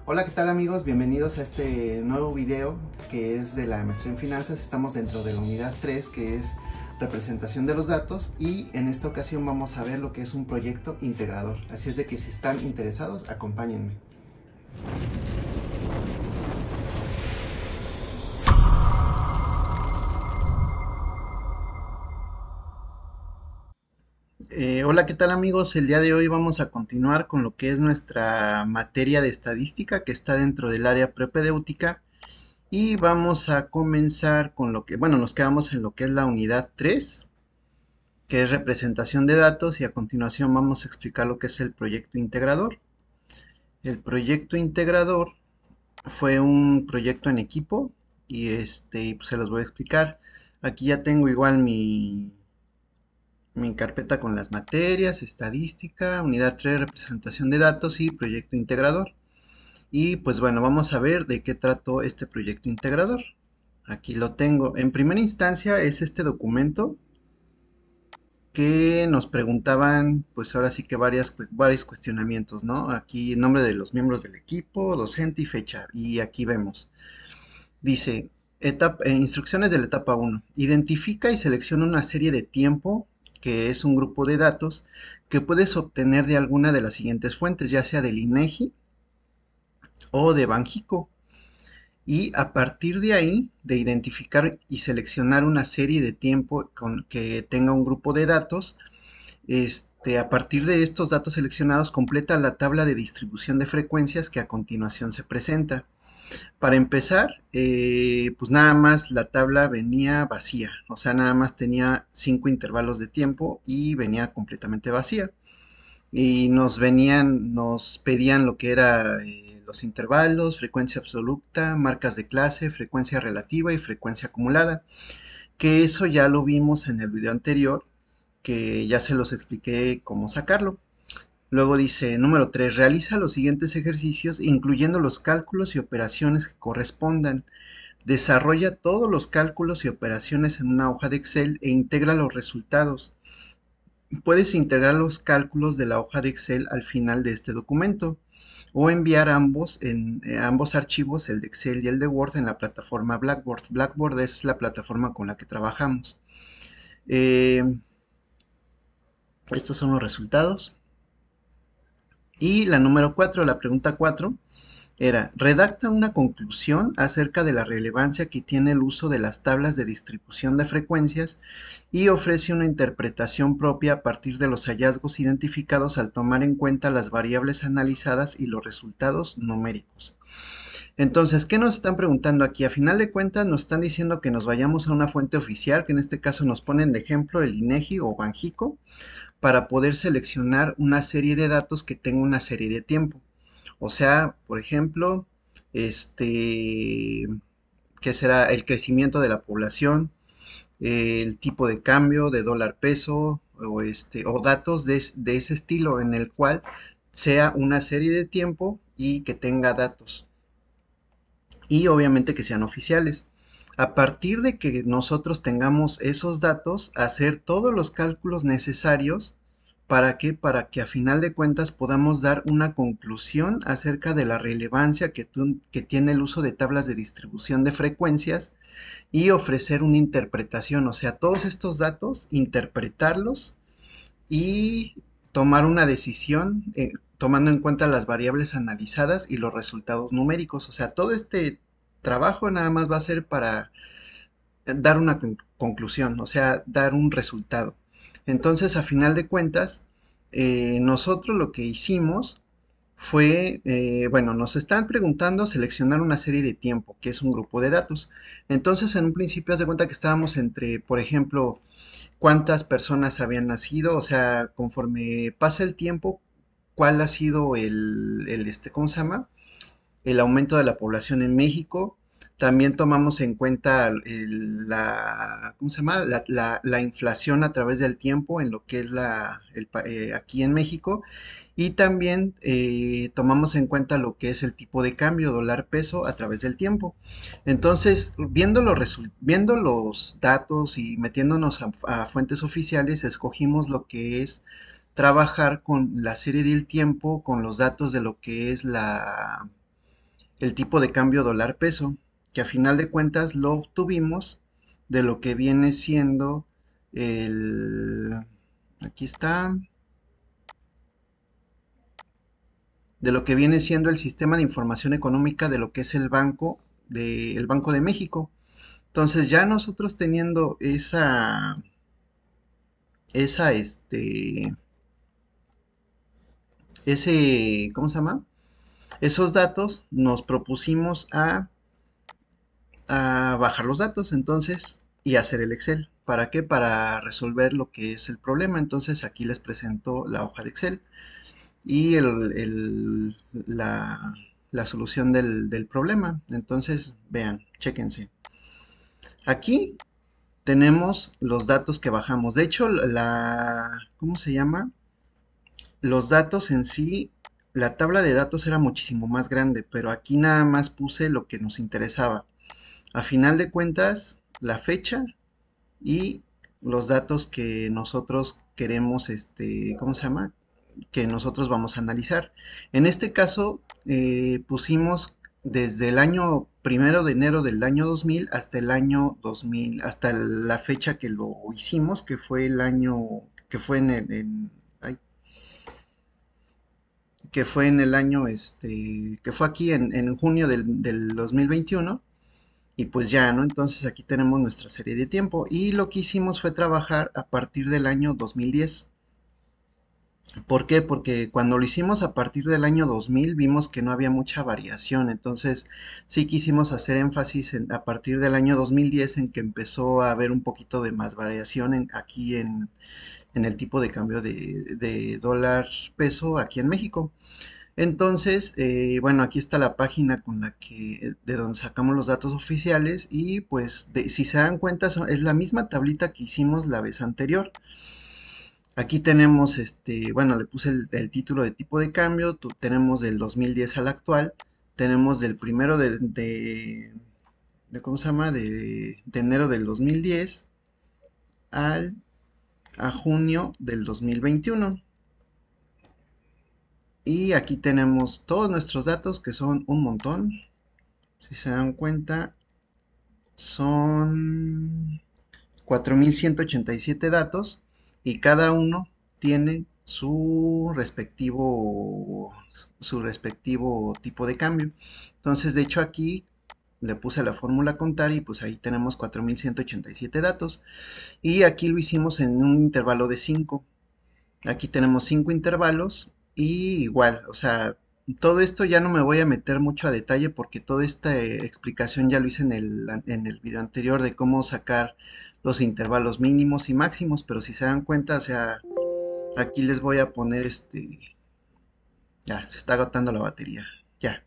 Hola, ¿qué tal amigos? Bienvenidos a este nuevo video que es de la maestría en finanzas. Estamos dentro de la unidad 3 que es representación de los datos y en esta ocasión vamos a ver lo que es un proyecto integrador. Así es de que si están interesados, acompáñenme. Hola, ¿qué tal amigos? El día de hoy vamos a continuar con lo que es nuestra materia de estadística que está dentro del área propedéutica. Y vamos a comenzar con lo que, bueno, nos quedamos en lo que es la unidad 3, que es representación de datos, y a continuación vamos a explicar lo que es el proyecto integrador. El proyecto integrador fue un proyecto en equipo y pues se los voy a explicar. Aquí ya tengo igual mi carpeta con las materias, estadística, unidad 3, representación de datos y proyecto integrador. Y pues bueno, vamos a ver de qué trató este proyecto integrador. Aquí lo tengo. En primera instancia es este documento que nos preguntaban, pues ahora sí que varios cuestionamientos, ¿no? Aquí el nombre de los miembros del equipo, docente y fecha. Y aquí vemos. Dice, instrucciones de la etapa 1. Identifica y selecciona una serie de tiempo, que es un grupo de datos, que puedes obtener de alguna de las siguientes fuentes, ya sea del INEGI o de Banjico. Y a partir de ahí, de identificar y seleccionar una serie de tiempo que tenga un grupo de datos, a partir de estos datos seleccionados, completa la tabla de distribución de frecuencias que a continuación se presenta. Para empezar, pues nada más la tabla venía vacía, o sea, nada más tenía 5 intervalos de tiempo y venía completamente vacía. Y nos pedían lo que era los intervalos, frecuencia absoluta, marcas de clase, frecuencia relativa y frecuencia acumulada, que eso ya lo vimos en el video anterior, que ya se los expliqué cómo sacarlo. Luego dice, número 3, realiza los siguientes ejercicios incluyendo los cálculos y operaciones que correspondan. Desarrolla todos los cálculos y operaciones en una hoja de Excel e integra los resultados. Puedes integrar los cálculos de la hoja de Excel al final de este documento o enviar ambos archivos, el de Excel y el de Word, en la plataforma Blackboard. Blackboard es la plataforma con la que trabajamos. Eh, Estos son los resultados. Y la número 4, la pregunta 4, era, redacta una conclusión acerca de la relevancia que tiene el uso de las tablas de distribución de frecuencias y ofrece una interpretación propia a partir de los hallazgos identificados al tomar en cuenta las variables analizadas y los resultados numéricos. Entonces, ¿qué nos están preguntando aquí? A final de cuentas nos están diciendo que nos vayamos a una fuente oficial, que en este caso nos ponen de ejemplo el INEGI o Banjico, para poder seleccionar una serie de datos que tenga una serie de tiempo. O sea, por ejemplo, ¿qué será? El crecimiento de la población, el tipo de cambio de dólar peso, o datos de ese estilo en el cual sea una serie de tiempo y que tenga datos. Y obviamente que sean oficiales. A partir de que nosotros tengamos esos datos, hacer todos los cálculos necesarios. ¿Para qué? Para que a final de cuentas podamos dar una conclusión acerca de la relevancia que tiene el uso de tablas de distribución de frecuencias y ofrecer una interpretación, o sea, todos estos datos, interpretarlos y tomar una decisión tomando en cuenta las variables analizadas y los resultados numéricos. O sea, todo este trabajo nada más va a ser para dar una conclusión, o sea, dar un resultado. Entonces, a final de cuentas, nosotros lo que hicimos fue, bueno, nos están preguntando seleccionar una serie de tiempo, que es un grupo de datos. Entonces, en un principio, haz de cuenta que estábamos entre, por ejemplo, cuántas personas habían nacido, o sea, conforme pasa el tiempo, cuál ha sido ¿cómo se llama? El aumento de la población en México. También tomamos en cuenta ¿cómo se llama? La inflación a través del tiempo en lo que es aquí en México. Y también tomamos en cuenta lo que es el tipo de cambio dólar peso a través del tiempo. Entonces, viendo los datos y metiéndonos a fuentes oficiales, escogimos lo que es trabajar con la serie del tiempo, con los datos de lo que es el tipo de cambio dólar peso, que a final de cuentas lo obtuvimos de lo que viene siendo el, aquí está, de lo que viene siendo el sistema de información económica de lo que es el Banco de México. Entonces ya nosotros teniendo esa, ¿cómo se llama? Esos datos, nos propusimos a bajar los datos, entonces, y hacer el Excel. ¿Para qué? Para resolver lo que es el problema. Entonces aquí les presento la hoja de Excel y la solución del problema. Entonces, vean, chéquense. Aquí tenemos los datos que bajamos. De hecho, ¿cómo se llama? Los datos en sí, la tabla de datos era muchísimo más grande, pero aquí nada más puse lo que nos interesaba. A final de cuentas, la fecha y los datos que nosotros queremos, ¿cómo se llama? Que nosotros vamos a analizar. En este caso, pusimos desde el año 1 de enero del año 2000 hasta el año 2000, hasta la fecha que lo hicimos, que fue el año, que fue ay, que fue en el año, que fue aquí en junio del 2021. Y pues ya, ¿no? Entonces aquí tenemos nuestra serie de tiempo. Y lo que hicimos fue trabajar a partir del año 2010. ¿Por qué? Porque cuando lo hicimos a partir del año 2000 vimos que no había mucha variación. Entonces sí quisimos hacer énfasis a partir del año 2010 en que empezó a haber un poquito de más variación aquí en el tipo de cambio de dólar peso aquí en México. Entonces, bueno, aquí está la página de donde sacamos los datos oficiales y pues si se dan cuenta es la misma tablita que hicimos la vez anterior. Aquí tenemos, bueno, le puse el título de tipo de cambio, tenemos del 2010 al actual, tenemos del primero ¿cómo se llama? De enero del 2010 al, a junio del 2021. Y aquí tenemos todos nuestros datos, que son un montón. Si se dan cuenta, son 4187 datos y cada uno tiene su respectivo tipo de cambio. Entonces, de hecho, aquí le puse la fórmula a contar y pues ahí tenemos 4187 datos. Y aquí lo hicimos en un intervalo de 5. Aquí tenemos 5 intervalos y igual, o sea, todo esto ya no me voy a meter mucho a detalle porque toda esta explicación ya lo hice en el video anterior de cómo sacar los intervalos mínimos y máximos, pero si se dan cuenta, o sea, aquí les voy a poner ya, se está agotando la batería, ya.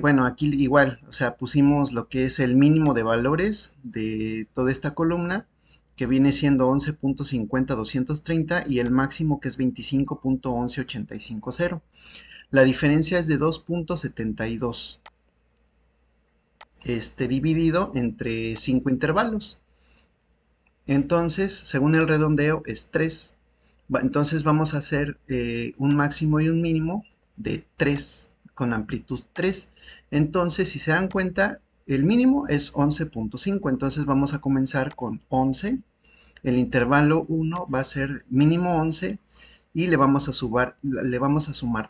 Bueno, aquí igual, o sea, pusimos lo que es el mínimo de valores de toda esta columna, que viene siendo 11.50230 y el máximo que es 25.11850. La diferencia es de 2.72, dividido entre 5 intervalos. Entonces, según el redondeo es 3. Entonces vamos a hacer un máximo y un mínimo de 3 con amplitud 3. Entonces, si se dan cuenta, el mínimo es 11.5. Entonces vamos a comenzar con 11. El intervalo 1 va a ser mínimo 11 y le vamos a sumar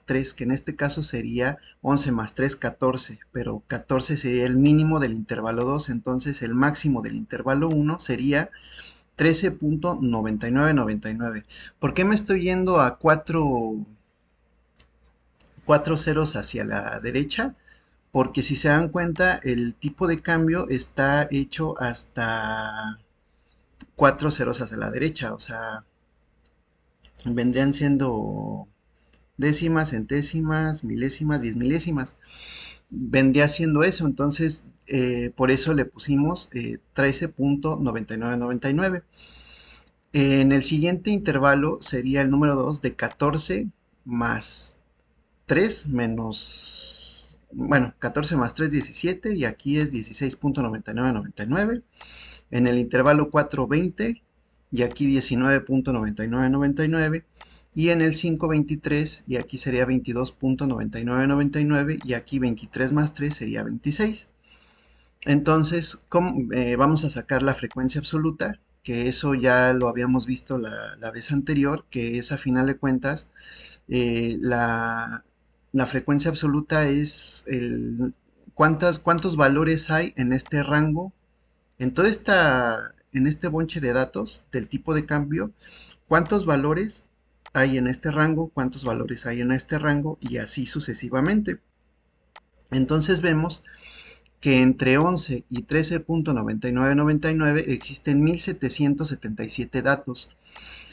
3, que en este caso sería 11 más 3, 14, pero 14 sería el mínimo del intervalo 2, entonces el máximo del intervalo 1 sería 13.9999. ¿Por qué me estoy yendo a 4 ceros hacia la derecha? Porque si se dan cuenta, el tipo de cambio está hecho hasta 4 ceros hacia la derecha, o sea, vendrían siendo décimas, centésimas, milésimas, 10 milésimas. Vendría siendo eso, entonces por eso le pusimos 13.9999. En el siguiente intervalo sería el número 2 de 14 más 3 menos, bueno, 14 más 3, 17 y aquí es 16.9999. En el intervalo 4, 20 y aquí 19.9999. y en el 523, y aquí sería 22.9999, y aquí 23 más 3 sería 26. Entonces, vamos a sacar la frecuencia absoluta, que eso ya lo habíamos visto la vez anterior, que es a final de cuentas, la frecuencia absoluta es cuántos valores hay en este rango, en este bonche de datos del tipo de cambio, cuántos valores hay en este rango, cuántos valores hay en este rango, y así sucesivamente. Entonces vemos que entre 11 y 13.9999 existen 1777 datos.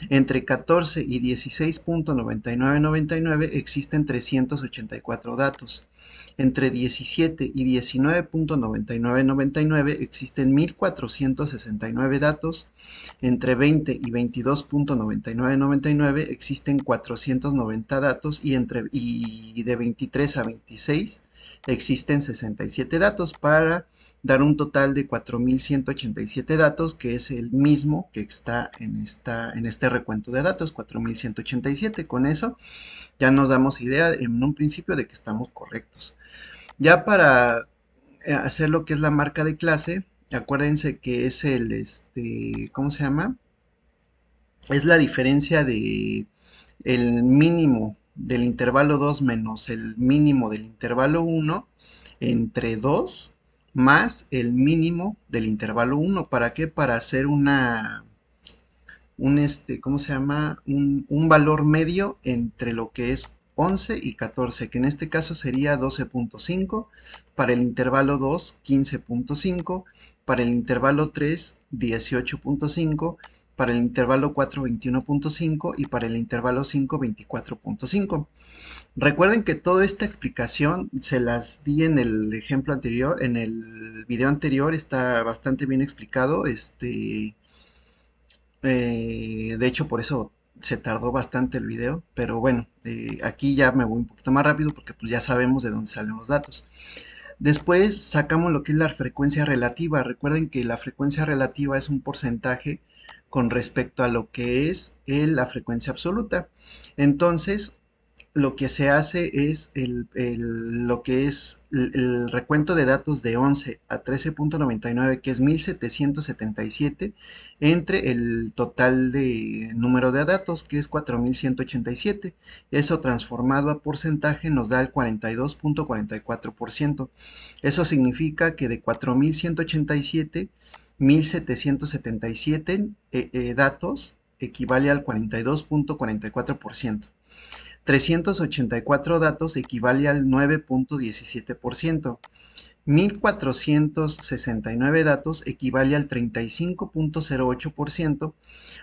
Entre 14 y 16.9999 existen 384 datos. Entre 17 y 19.9999 existen 1469 datos. Entre 20 y 22.9999 existen 490 datos. Y de 23 a 26 existen 67 datos, para dar un total de 4187 datos, que es el mismo que está en este recuento de datos, 4187. Con eso ya nos damos idea en un principio de que estamos correctos. Ya para hacer lo que es la marca de clase, acuérdense que es ¿cómo se llama? Es la diferencia de el mínimo del intervalo 2 menos el mínimo del intervalo 1 entre 2 más el mínimo del intervalo 1. ¿Para qué? Para hacer ¿cómo se llama? Un valor medio entre lo que es 11 y 14, que en este caso sería 12.5, para el intervalo 2, 15.5, para el intervalo 3, 18.5, para el intervalo 4, 21.5 y para el intervalo 5, 24.5. Recuerden que toda esta explicación se las di en el ejemplo anterior, en el video anterior, está bastante bien explicado. De hecho, por eso se tardó bastante el video, pero bueno, aquí ya me voy un poquito más rápido porque pues ya sabemos de dónde salen los datos. Después sacamos lo que es la frecuencia relativa. Recuerden que la frecuencia relativa es un porcentaje con respecto a lo que es la frecuencia absoluta. Entonces, lo que se hace es lo que es el recuento de datos de 11 a 13.99, que es 1777, entre el total de número de datos, que es 4187. Eso transformado a porcentaje nos da el 42.44%. Eso significa que de 4187, 1777 datos equivale al 42.44%. 384 datos equivale al 9.17%. 1469 datos equivale al 35.08%,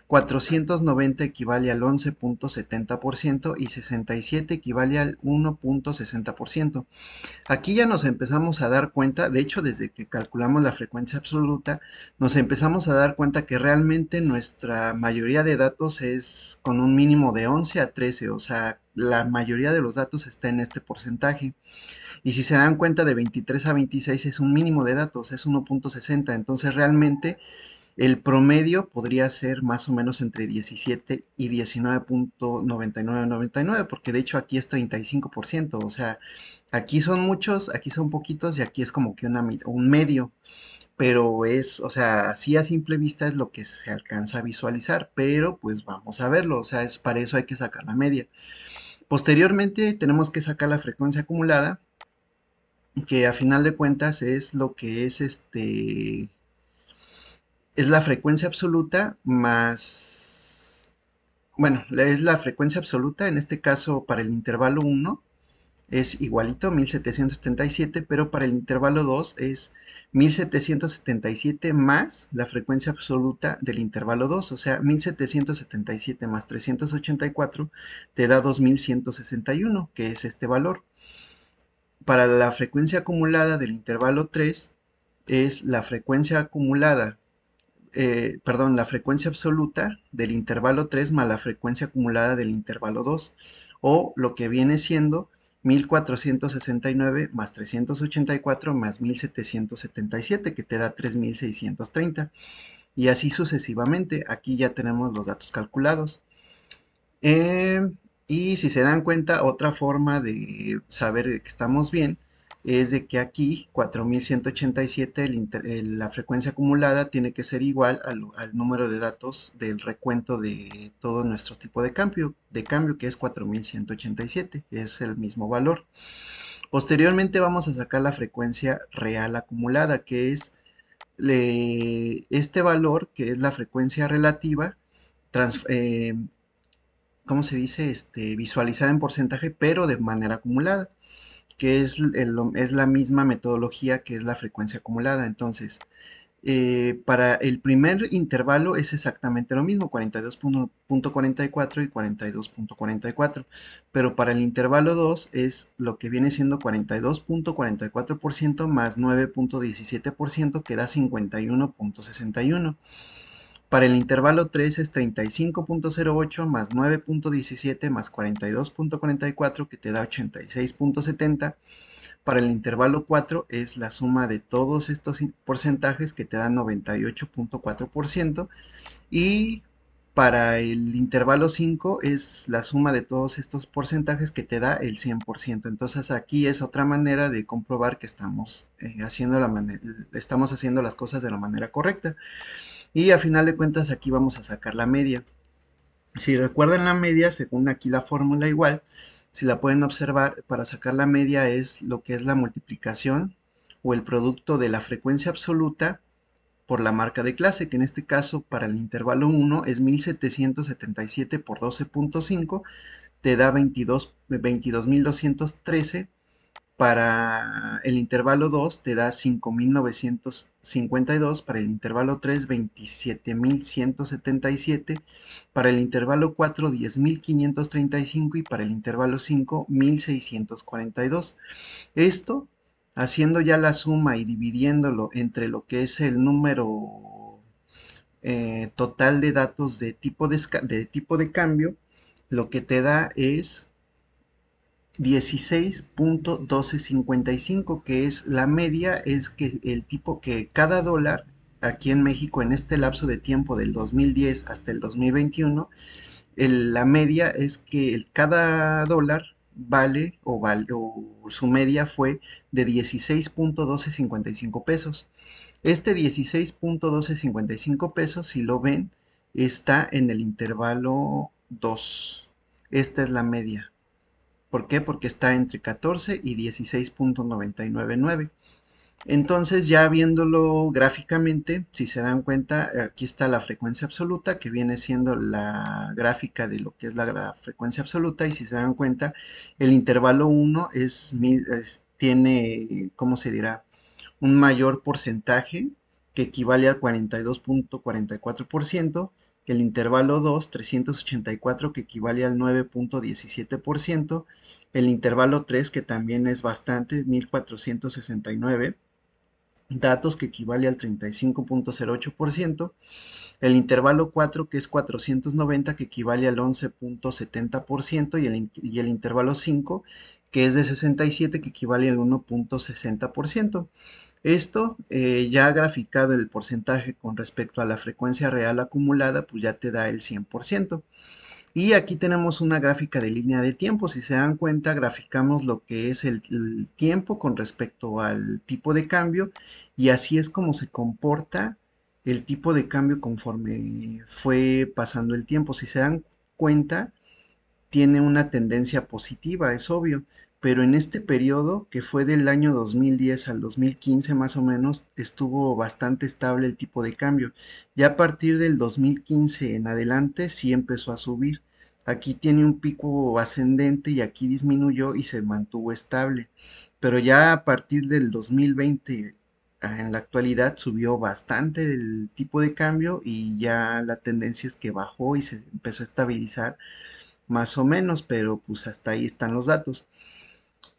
490 equivale al 11.70% y 67 equivale al 1.60%. Aquí ya nos empezamos a dar cuenta, de hecho desde que calculamos la frecuencia absoluta, nos empezamos a dar cuenta que realmente nuestra mayoría de datos es con un mínimo de 11 a 13, o sea, la mayoría de los datos está en este porcentaje. Y si se dan cuenta, de 23 a 26 es un mínimo de datos, es 1.60. Entonces realmente el promedio podría ser más o menos entre 17 y 19.9999, porque de hecho aquí es 35%. O sea, aquí son muchos, aquí son poquitos y aquí es como que un medio. Pero es, o sea, así a simple vista es lo que se alcanza a visualizar, pero pues vamos a verlo, o sea, para eso hay que sacar la media. Posteriormente tenemos que sacar la frecuencia acumulada, que a final de cuentas es lo que es la frecuencia absoluta más, bueno, es la frecuencia absoluta, en este caso para el intervalo 1 es igualito a 1777, pero para el intervalo 2 es 1777 más la frecuencia absoluta del intervalo 2, o sea, 1777 más 384 te da 2161, que es este valor. Para la frecuencia acumulada del intervalo 3 es la frecuencia acumulada, perdón, la frecuencia absoluta del intervalo 3 más la frecuencia acumulada del intervalo 2, o lo que viene siendo 1469 más 384 más 1777, que te da 3630. Y así sucesivamente. Aquí ya tenemos los datos calculados. Em, y si se dan cuenta, otra forma de saber que estamos bien es de que aquí 4187, la frecuencia acumulada tiene que ser igual al número de datos del recuento de todo nuestro tipo de cambio que es 4187, es el mismo valor. Posteriormente vamos a sacar la frecuencia real acumulada, que es este valor, que es la frecuencia relativa, trans- eh, ¿cómo se dice? Visualizada en porcentaje, pero de manera acumulada, que es la misma metodología que es la frecuencia acumulada. Entonces, para el primer intervalo es exactamente lo mismo, 42.44 y 42.44, pero para el intervalo 2 es lo que viene siendo 42.44% más 9.17% que da 51.61. Para el intervalo 3 es 35.08 más 9.17 más 42.44 que te da 86.70. Para el intervalo 4 es la suma de todos estos porcentajes que te dan 98.4%. Y para el intervalo 5 es la suma de todos estos porcentajes que te da el 100%. Entonces aquí es otra manera de comprobar que estamos haciendo las cosas de la manera correcta. Y a final de cuentas aquí vamos a sacar la media. Si recuerdan la media, según aquí la fórmula igual, si la pueden observar, para sacar la media es lo que es la multiplicación o el producto de la frecuencia absoluta por la marca de clase, que en este caso para el intervalo 1 es 1777 por 12.5, te da 22.213. Para el intervalo 2 te da 5.952, para el intervalo 3 27.177, para el intervalo 4 10.535 y para el intervalo 5 1.642. Esto, haciendo ya la suma y dividiéndolo entre lo que es el número total de datos de tipo de cambio, lo que te da es 16.1255, que es la media, es que el tipo que cada dólar aquí en México en este lapso de tiempo del 2010 hasta el 2021, la media es que cada dólar vale o su media fue de 16.1255 pesos. Este 16.1255 pesos, si lo ven, está en el intervalo 2. Esta es la media. ¿Por qué? Porque está entre 14 y 16.999. Entonces, ya viéndolo gráficamente, si se dan cuenta, aquí está la frecuencia absoluta, que viene siendo la gráfica de lo que es la frecuencia absoluta, y si se dan cuenta, el intervalo 1 tiene, ¿cómo se dirá? Un mayor porcentaje que equivale al 42.44%, el intervalo 2, 384, que equivale al 9.17%, el intervalo 3, que también es bastante, 1469 datos, que equivale al 35.08%, el intervalo 4, que es 490, que equivale al 11.70%, y el intervalo 5, que es de 67, que equivale al 1.60%. Esto, ya graficado el porcentaje con respecto a la frecuencia real acumulada, pues ya te da el 100%. Y aquí tenemos una gráfica de línea de tiempo. Si se dan cuenta, graficamos lo que es el tiempo con respecto al tipo de cambio, y así es como se comporta el tipo de cambio conforme fue pasando el tiempo. Si se dan cuenta, tiene una tendencia positiva, es obvio, pero en este periodo, que fue del año 2010 al 2015 más o menos, estuvo bastante estable el tipo de cambio. Ya a partir del 2015 en adelante sí empezó a subir. Aquí tiene un pico ascendente y aquí disminuyó y se mantuvo estable. Pero ya a partir del 2020 en la actualidad subió bastante el tipo de cambio, y ya la tendencia es que bajó y se empezó a estabilizar más o menos, pero pues hasta ahí están los datos.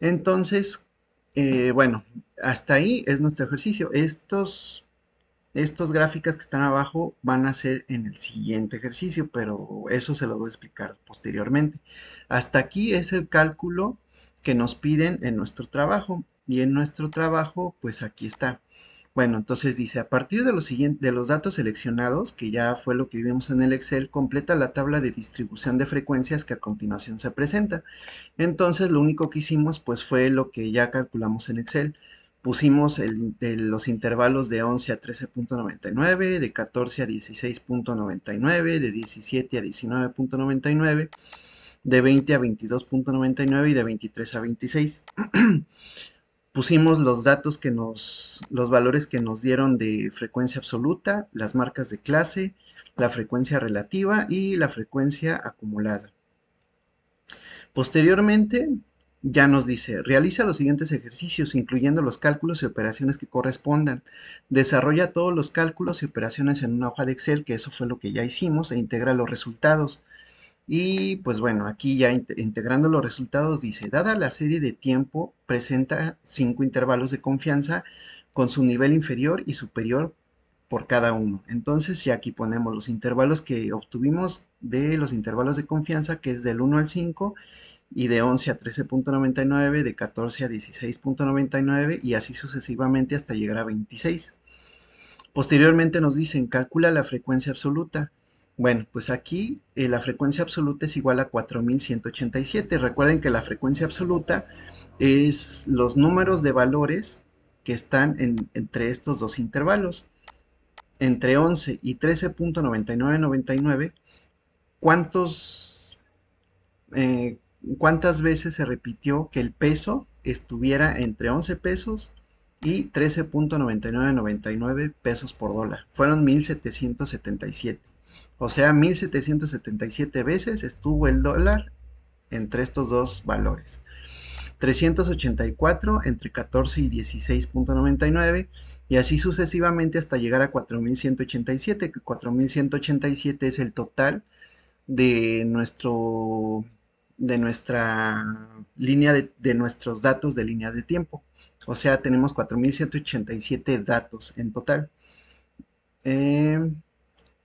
Entonces, bueno, hasta ahí es nuestro ejercicio. Estos gráficas que están abajo van a ser en el siguiente ejercicio, pero eso se lo voy a explicar posteriormente. Hasta aquí es el cálculo que nos piden en nuestro trabajo, y en nuestro trabajo, pues aquí está. Bueno, entonces dice, a partir de de los datos seleccionados, que ya fue lo que vimos en el Excel, completa la tabla de distribución de frecuencias que a continuación se presenta. Entonces, lo único que hicimos, pues, fue lo que ya calculamos en Excel. Pusimos los intervalos de 11 a 13.99, de 14 a 16.99, de 17 a 19.99, de 20 a 22.99 y de 23 a 26. Pusimos los datos los valores que nos dieron de frecuencia absoluta, las marcas de clase, la frecuencia relativa y la frecuencia acumulada. Posteriormente, ya nos dice, realiza los siguientes ejercicios, incluyendo los cálculos y operaciones que correspondan. Desarrolla todos los cálculos y operaciones en una hoja de Excel, que eso fue lo que ya hicimos, e integra los resultados. Y pues bueno, aquí ya integrando los resultados dice, dada la serie de tiempo, presenta 5 intervalos de confianza con su nivel inferior y superior por cada uno. Entonces ya aquí ponemos los intervalos que obtuvimos de los intervalos de confianza, que es del 1 al 5 y de 11 a 13.99, de 14 a 16.99 y así sucesivamente hasta llegar a 26. Posteriormente nos dicen, calcula la frecuencia absoluta. Bueno, pues aquí la frecuencia absoluta es igual a 4187. Recuerden que la frecuencia absoluta es los números de valores que están entre estos dos intervalos. Entre 11 y 13.9999, ¿cuántos, ¿cuántas veces se repitió que el peso estuviera entre 11 pesos y 13.9999 pesos por dólar? Fueron 1777. O sea, 1777 veces estuvo el dólar entre estos dos valores. 384 entre 14 y 16.99 y así sucesivamente hasta llegar a 4187, que 4187 es el total de de nuestra línea de nuestros datos de línea de tiempo. O sea, tenemos 4187 datos en total. Eh,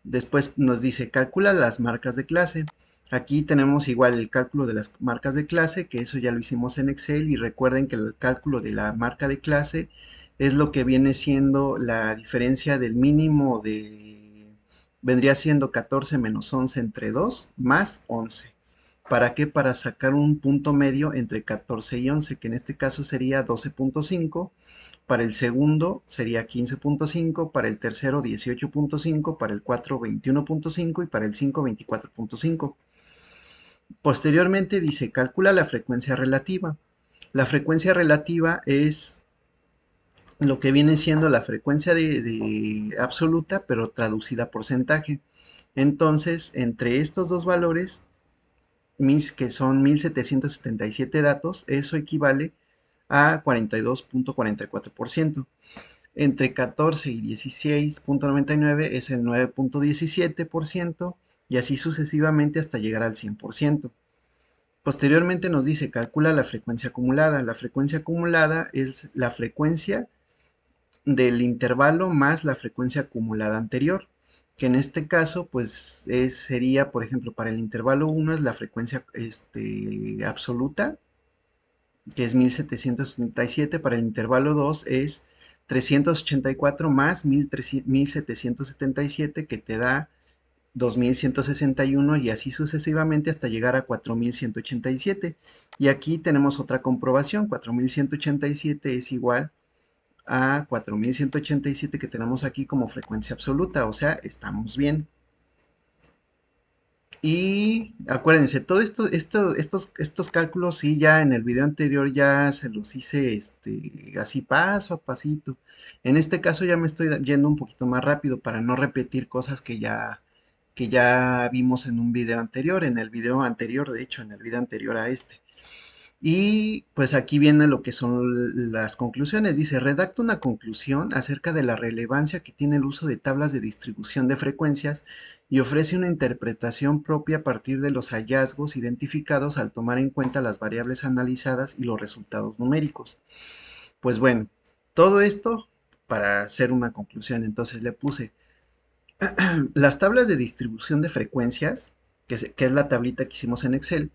Después nos dice, calcula las marcas de clase. Aquí tenemos igual el cálculo de las marcas de clase, que eso ya lo hicimos en Excel, y recuerden que el cálculo de la marca de clase es lo que viene siendo la diferencia del mínimo vendría siendo 14 menos 11 entre 2 más 11. ¿Para qué? Para sacar un punto medio entre 14 y 11, que en este caso sería 12.5. Para el segundo sería 15.5, para el tercero 18.5, para el 4 21.5 y para el 5 24.5. Posteriormente dice, calcula la frecuencia relativa. La frecuencia relativa es lo que viene siendo la frecuencia de absoluta, pero traducida a porcentaje. Entonces, entre estos dos valores, que son 1777 datos, eso equivale a 42.44%. Entre 14 y 16.99 es el 9.17% y así sucesivamente hasta llegar al 100%. Posteriormente nos dice, calcula la frecuencia acumulada. La frecuencia acumulada es la frecuencia del intervalo más la frecuencia acumulada anterior, que en este caso pues sería, por ejemplo, para el intervalo 1 es la frecuencia absoluta, que es 1777. Para el intervalo 2 es 384 más 1777, que te da 2161 y así sucesivamente hasta llegar a 4187. Y aquí tenemos otra comprobación, 4187 es igual a 4187 que tenemos aquí como frecuencia absoluta, o sea, estamos bien. Y acuérdense, todo estos cálculos sí ya en el video anterior ya se los hice así paso a pasito. En este caso ya me estoy yendo un poquito más rápido para no repetir cosas que ya vimos en un video anterior, en el video anterior, de hecho, en el video anterior a este. Y pues aquí viene lo que son las conclusiones. Dice, redacta una conclusión acerca de la relevancia que tiene el uso de tablas de distribución de frecuencias y ofrece una interpretación propia a partir de los hallazgos identificados al tomar en cuenta las variables analizadas y los resultados numéricos. Pues bueno, todo esto para hacer una conclusión. Entonces le puse las tablas de distribución de frecuencias, que es la tablita que hicimos en Excel,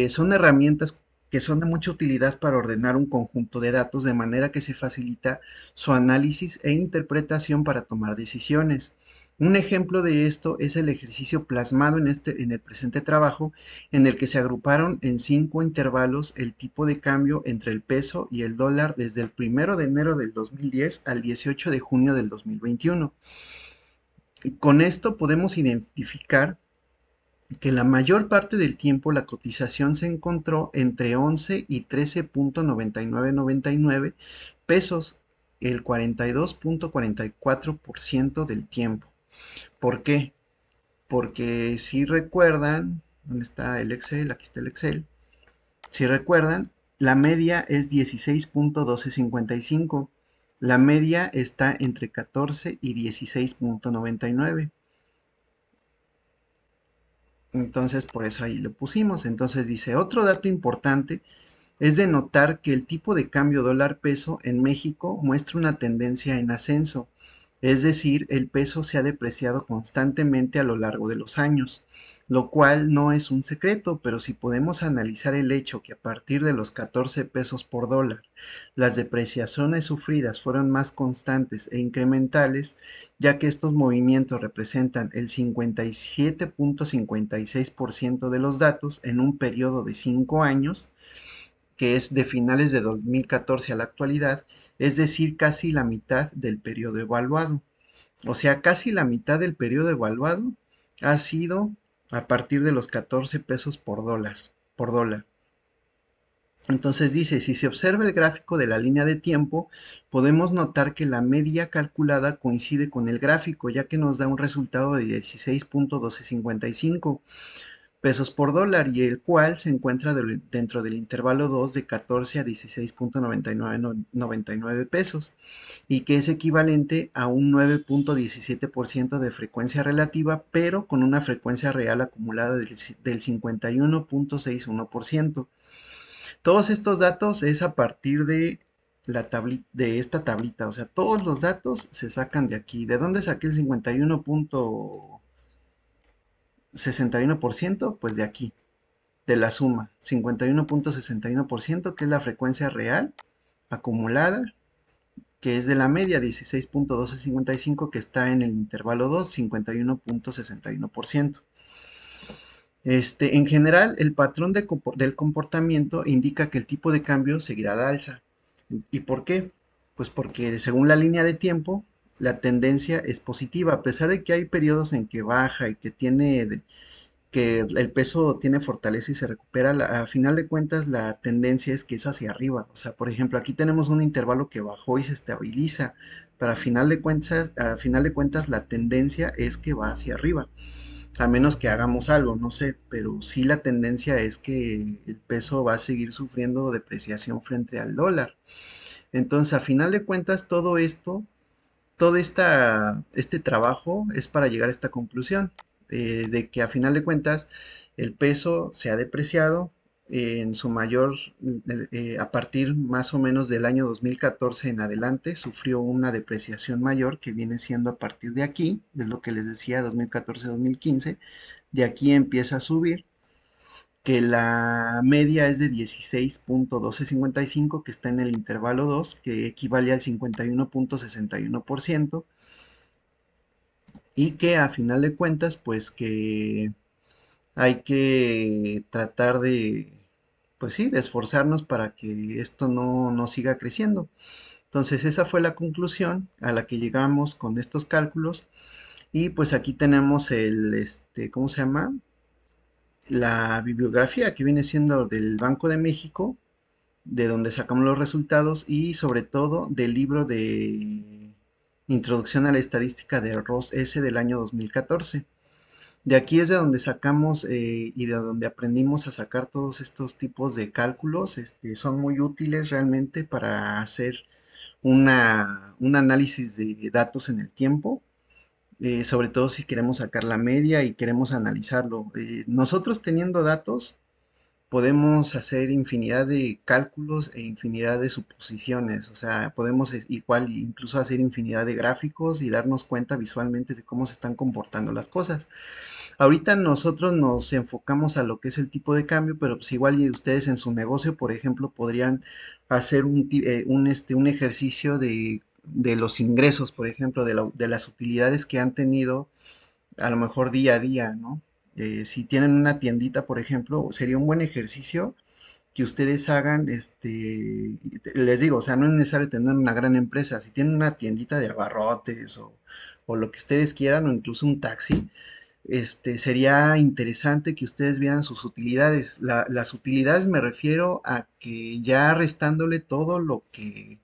son herramientas que son de mucha utilidad para ordenar un conjunto de datos de manera que se facilita su análisis e interpretación para tomar decisiones. Un ejemplo de esto es el ejercicio plasmado en el presente trabajo, en el que se agruparon en 5 intervalos el tipo de cambio entre el peso y el dólar desde el 1 de enero del 2010 al 18 de junio del 2021. Con esto podemos identificar que la mayor parte del tiempo la cotización se encontró entre 11 y 13.9999 pesos, el 42.44% del tiempo. ¿Por qué? Porque si recuerdan, ¿dónde está el Excel? Aquí está el Excel. Si recuerdan, la media es 16.1255. La media está entre 14 y 16.99. Entonces, por eso ahí lo pusimos. Entonces dice, otro dato importante es de notar que el tipo de cambio dólar-peso en México muestra una tendencia en ascenso, es decir, el peso se ha depreciado constantemente a lo largo de los años, lo cual no es un secreto, pero si podemos analizar el hecho que a partir de los 14 pesos por dólar, las depreciaciones sufridas fueron más constantes e incrementales, ya que estos movimientos representan el 57.56% de los datos en un periodo de 5 años, que es de finales de 2014 a la actualidad, es decir, casi la mitad del periodo evaluado. O sea, casi la mitad del periodo evaluado ha sido a partir de los 14 pesos por dólar. Entonces dice, si se observa el gráfico de la línea de tiempo, podemos notar que la media calculada coincide con el gráfico, ya que nos da un resultado de 16.1255 pesos por dólar, y el cual se encuentra dentro del intervalo 2 de 14 a 16.9999 pesos, y que es equivalente a un 9.17% de frecuencia relativa, pero con una frecuencia real acumulada del 51.61%. Todos estos datos es a partir de de esta tablita, o sea, todos los datos se sacan de aquí. ¿De dónde saqué el 51.61%? Pues de aquí, de la suma, 51.61%, que es la frecuencia real acumulada, que es de la media 16.1255, que está en el intervalo 2, 51.61%. En general, el patrón del comportamiento indica que el tipo de cambio seguirá al alza. ¿Y por qué? Pues porque según la línea de tiempo, la tendencia es positiva, a pesar de que hay periodos en que baja y que el peso tiene fortaleza y se recupera, a final de cuentas la tendencia es que es hacia arriba. O sea, por ejemplo, aquí tenemos un intervalo que bajó y se estabiliza, pero a final de cuentas la tendencia es que va hacia arriba, a menos que hagamos algo, no sé, pero sí la tendencia es que el peso va a seguir sufriendo depreciación frente al dólar. Entonces, a final de cuentas, todo esto, este trabajo es para llegar a esta conclusión, de que a final de cuentas el peso se ha depreciado en su mayor, a partir más o menos del año 2014 en adelante, sufrió una depreciación mayor que viene siendo a partir de aquí, es lo que les decía, 2014-2015, de aquí empieza a subir, que la media es de 16.1255, que está en el intervalo 2, que equivale al 51.61%, y que a final de cuentas, pues que hay que tratar de, pues sí, de esforzarnos para que esto no siga creciendo. Entonces, esa fue la conclusión a la que llegamos con estos cálculos. Y pues aquí tenemos ¿cómo se llama? La bibliografía que viene siendo del Banco de México, de donde sacamos los resultados, y sobre todo del libro de Introducción a la Estadística de Ross S. del año 2014. De aquí es de donde sacamos y de donde aprendimos a sacar todos estos tipos de cálculos. Son muy útiles realmente para hacer un análisis de datos en el tiempo, sobre todo si queremos sacar la media y queremos analizarlo. Nosotros teniendo datos, podemos hacer infinidad de cálculos e infinidad de suposiciones, o sea, podemos igual incluso hacer infinidad de gráficos y darnos cuenta visualmente de cómo se están comportando las cosas. Ahorita nosotros nos enfocamos a lo que es el tipo de cambio, pero pues igual y ustedes en su negocio, por ejemplo, podrían hacer un ejercicio de los ingresos, por ejemplo, de las utilidades que han tenido a lo mejor día a día, ¿no? Si tienen una tiendita, por ejemplo, sería un buen ejercicio que ustedes hagan, les digo, o sea, no es necesario tener una gran empresa, si tienen una tiendita de abarrotes o lo que ustedes quieran, o incluso un taxi, sería interesante que ustedes vieran sus utilidades. Las utilidades me refiero a que ya restándole todo lo que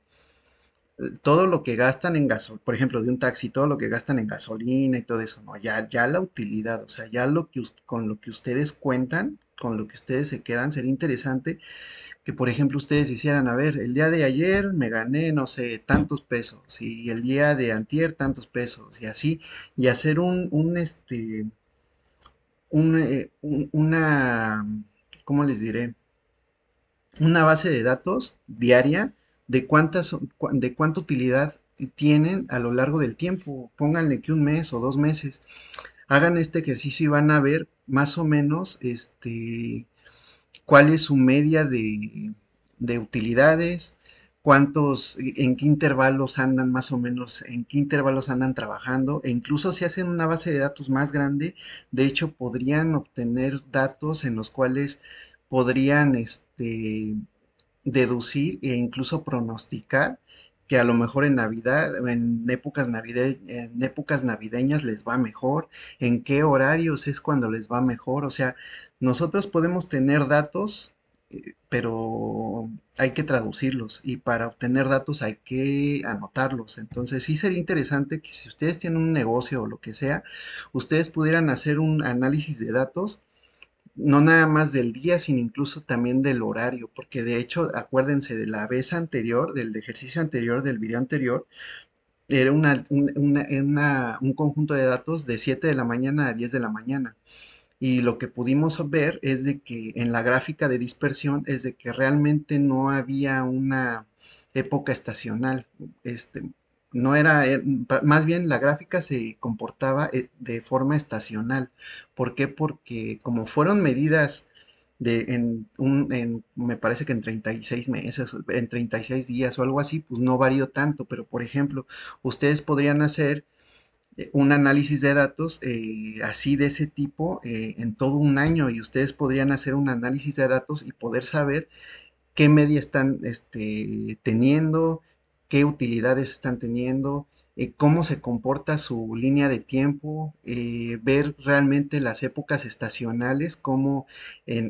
gastan en gasolina, por ejemplo, de un taxi, todo lo que gastan en gasolina y todo eso, ¿no? Ya la utilidad, o sea, ya con lo que ustedes cuentan, con lo que ustedes se quedan, sería interesante que, por ejemplo, ustedes hicieran, a ver, el día de ayer me gané, no sé, tantos pesos, y el día de antier tantos pesos, y así, y hacer una, ¿cómo les diré? Una base de datos diaria de de cuánta utilidad tienen a lo largo del tiempo. Pónganle que un mes o 2 meses. Hagan este ejercicio y van a ver más o menos cuál es su media de utilidades, en qué intervalos andan más o menos, en qué intervalos andan trabajando, e incluso si hacen una base de datos más grande, de hecho podrían obtener datos en los cuales podrían deducir e incluso pronosticar que a lo mejor en Navidad, en épocas navideñas les va mejor, en qué horarios es cuando les va mejor. O sea, nosotros podemos tener datos, pero hay que traducirlos y para obtener datos hay que anotarlos. Entonces sí sería interesante que si ustedes tienen un negocio o lo que sea, ustedes pudieran hacer un análisis de datos no nada más del día, sino incluso también del horario, porque de hecho, acuérdense de la vez anterior, del ejercicio anterior, del video anterior, era un conjunto de datos de 7 de la mañana a 10 de la mañana. Y lo que pudimos ver es de que en la gráfica de dispersión es de que realmente no había una época estacional. No era, más bien la gráfica se comportaba de forma estacional. ¿Por qué? Porque como fueron medidas me parece que en 36 meses, en 36 días o algo así, pues no varió tanto. Pero por ejemplo, ustedes podrían hacer un análisis de datos así de ese tipo en todo un año y ustedes podrían hacer un análisis de datos y poder saber qué media están teniendo, qué utilidades están teniendo, cómo se comporta su línea de tiempo, ver realmente las épocas estacionales, como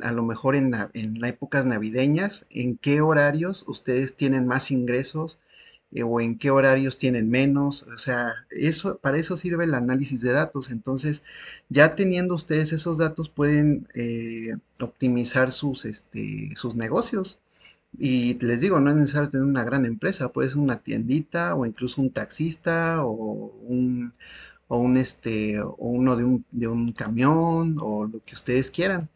a lo mejor en las épocas navideñas, en qué horarios ustedes tienen más ingresos, o en qué horarios tienen menos, o sea, para eso sirve el análisis de datos. Entonces, ya teniendo ustedes esos datos, pueden optimizar sus negocios. Y les digo, no es necesario tener una gran empresa, puede ser una tiendita o incluso un taxista o uno de un camión o lo que ustedes quieran.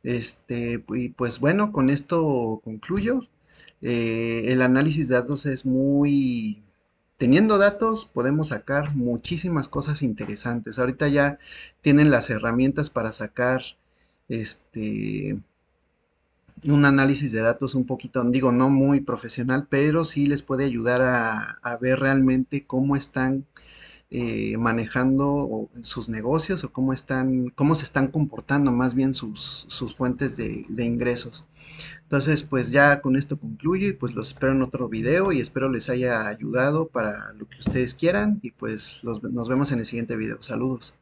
Y pues bueno, con esto concluyo. El análisis de datos es muy... Teniendo datos podemos sacar muchísimas cosas interesantes. Ahorita ya tienen las herramientas para sacar este un análisis de datos un poquito, digo, no muy profesional, pero sí les puede ayudar a ver realmente cómo están manejando sus negocios o cómo se están comportando más bien sus fuentes de ingresos. Entonces, pues ya con esto concluyo y pues los espero en otro video y espero les haya ayudado para lo que ustedes quieran y pues nos vemos en el siguiente video. Saludos.